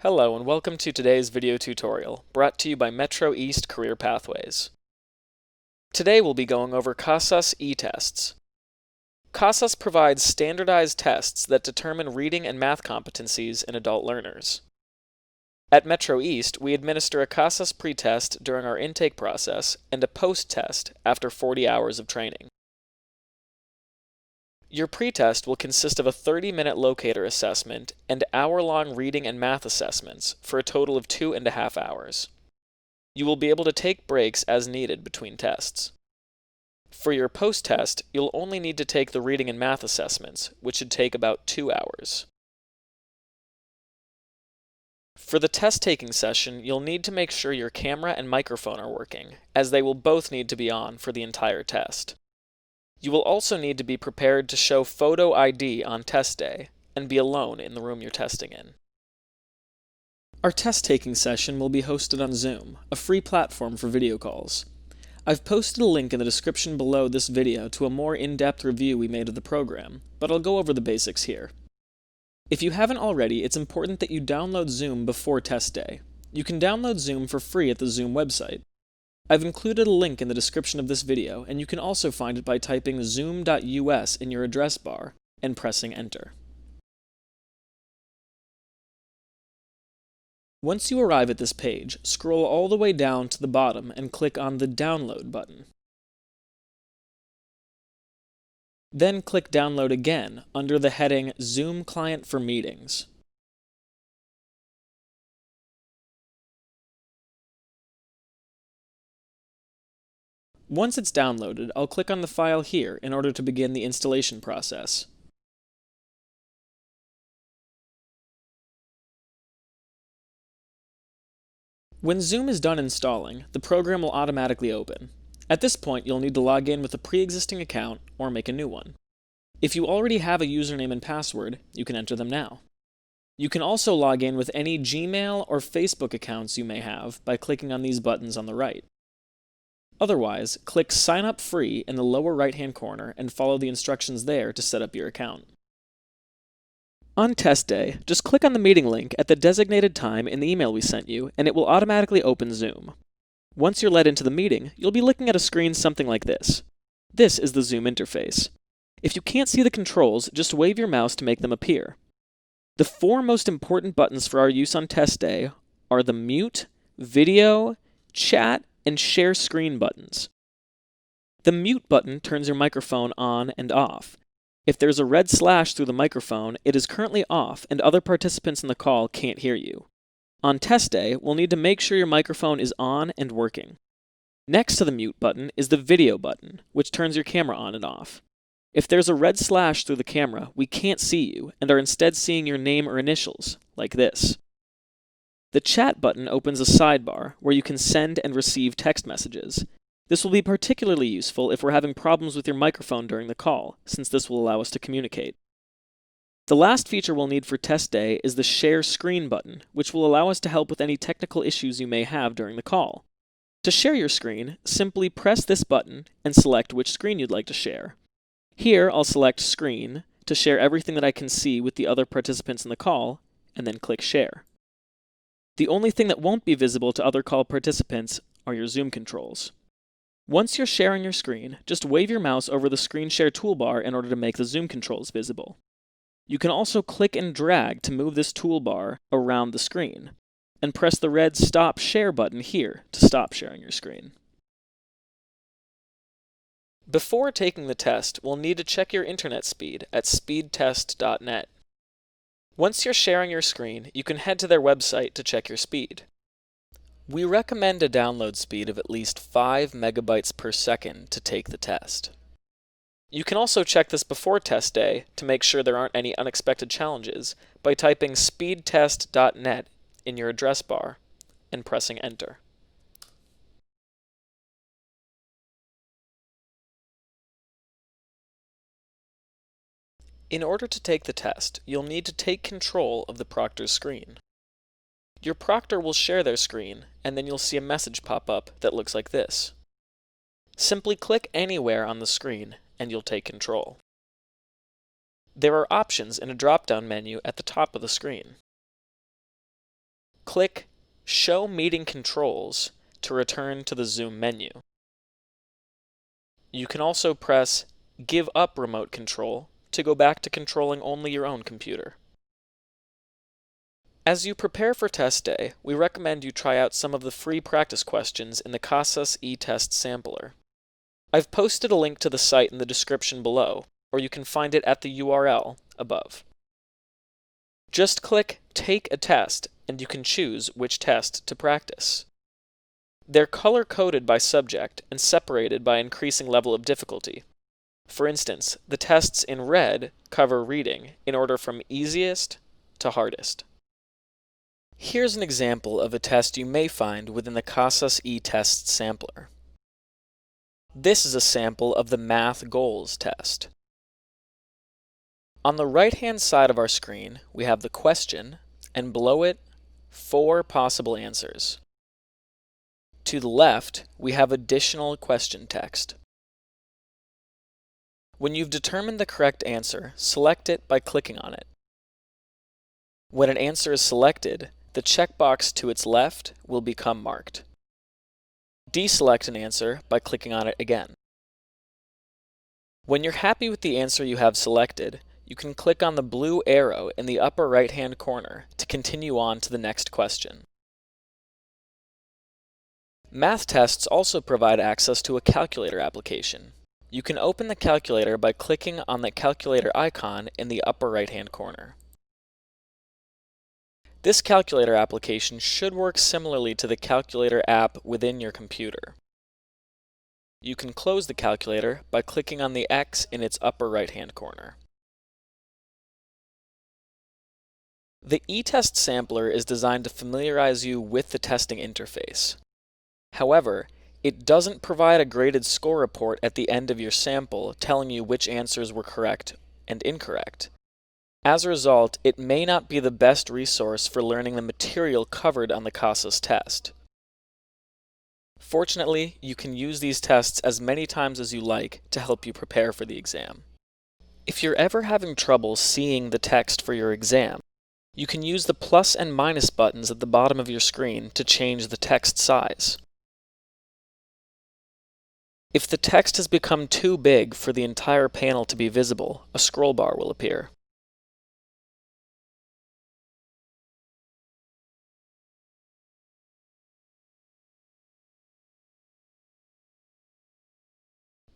Hello and welcome to today's video tutorial, brought to you by Metro East Career Pathways. Today we'll be going over CASAS e-tests. CASAS provides standardized tests that determine reading and math competencies in adult learners. At Metro East, we administer a CASAS pre-test during our intake process and a post-test after 40 hours of training. Your pretest will consist of a 30-minute locator assessment and hour-long reading and math assessments for a total of 2.5 hours. You will be able to take breaks as needed between tests. For your post-test, you'll only need to take the reading and math assessments, which should take about 2 hours. For the test-taking session, you'll need to make sure your camera and microphone are working, as they will both need to be on for the entire test. You will also need to be prepared to show photo ID on test day and be alone in the room you're testing in. Our test-taking session will be hosted on Zoom, a free platform for video calls. I've posted a link in the description below this video to a more in-depth review we made of the program, but I'll go over the basics here. If you haven't already, it's important that you download Zoom before test day. You can download Zoom for free at the Zoom website. I've included a link in the description of this video, and you can also find it by typing zoom.us in your address bar and pressing enter. Once you arrive at this page, scroll all the way down to the bottom and click on the Download button. Then click Download again under the heading Zoom Client for Meetings. Once it's downloaded, I'll click on the file here in order to begin the installation process. When Zoom is done installing, the program will automatically open. At this point, you'll need to log in with a pre-existing account or make a new one. If you already have a username and password, you can enter them now. You can also log in with any Gmail or Facebook accounts you may have by clicking on these buttons on the right. Otherwise, click Sign Up Free in the lower right-hand corner and follow the instructions there to set up your account. On test day, just click on the meeting link at the designated time in the email we sent you, and it will automatically open Zoom. Once you're led into the meeting, you'll be looking at a screen something like this. This is the Zoom interface. If you can't see the controls, just wave your mouse to make them appear. The 4 most important buttons for our use on test day are the Mute, Video, Chat, and Share Screen buttons. The Mute button turns your microphone on and off. If there's a red slash through the microphone, it is currently off and other participants in the call can't hear you. On test day, we'll need to make sure your microphone is on and working. Next to the Mute button is the Video button, which turns your camera on and off. If there's a red slash through the camera, we can't see you and are instead seeing your name or initials, like this. The Chat button opens a sidebar where you can send and receive text messages. This will be particularly useful if we're having problems with your microphone during the call, since this will allow us to communicate. The last feature we'll need for test day is the Share Screen button, which will allow us to help with any technical issues you may have during the call. To share your screen, simply press this button and select which screen you'd like to share. Here, I'll select Screen to share everything that I can see with the other participants in the call, and then click Share. The only thing that won't be visible to other call participants are your Zoom controls. Once you're sharing your screen, just wave your mouse over the Screen Share toolbar in order to make the Zoom controls visible. You can also click and drag to move this toolbar around the screen, and press the red Stop Share button here to stop sharing your screen. Before taking the test, we'll need to check your internet speed at speedtest.net. Once you're sharing your screen, you can head to their website to check your speed. We recommend a download speed of at least 5 megabytes per second to take the test. You can also check this before test day to make sure there aren't any unexpected challenges by typing speedtest.net in your address bar and pressing enter. In order to take the test, you'll need to take control of the proctor's screen. Your proctor will share their screen, and then you'll see a message pop up that looks like this. Simply click anywhere on the screen, and you'll take control. There are options in a drop-down menu at the top of the screen. click Show Meeting Controls to return to the Zoom menu. You can also press Give Up Remote Control to go back to controlling only your own computer. As you prepare for test day, we recommend you try out some of the free practice questions in the Casas eTest Sampler. I've posted a link to the site in the description below, or you can find it at the URL above. Just click Take a Test, and you can choose which test to practice. They're color-coded by subject and separated by increasing level of difficulty. For instance, the tests in red cover reading in order from easiest to hardest. Here's an example of a test you may find within the Casas eTest Sampler. This is a sample of the Math Goals test. On the right-hand side of our screen, we have the question, and below it, 4 possible answers. To the left, we have additional question text. When you've determined the correct answer, select it by clicking on it. When an answer is selected, the checkbox to its left will become marked. Deselect an answer by clicking on it again. When you're happy with the answer you have selected, you can click on the blue arrow in the upper right-hand corner to continue on to the next question. Math tests also provide access to a calculator application. You can open the calculator by clicking on the calculator icon in the upper right-hand corner. This calculator application should work similarly to the calculator app within your computer. You can close the calculator by clicking on the X in its upper right-hand corner. The eTest Sampler is designed to familiarize you with the testing interface. However, it doesn't provide a graded score report at the end of your sample telling you which answers were correct and incorrect. As a result, it may not be the best resource for learning the material covered on the Casas test. Fortunately, you can use these tests as many times as you like to help you prepare for the exam. If you're ever having trouble seeing the text for your exam, you can use the plus and minus buttons at the bottom of your screen to change the text size. If the text has become too big for the entire panel to be visible, a scroll bar will appear.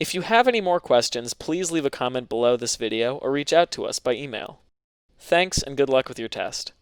If you have any more questions, please leave a comment below this video or reach out to us by email. Thanks and good luck with your test.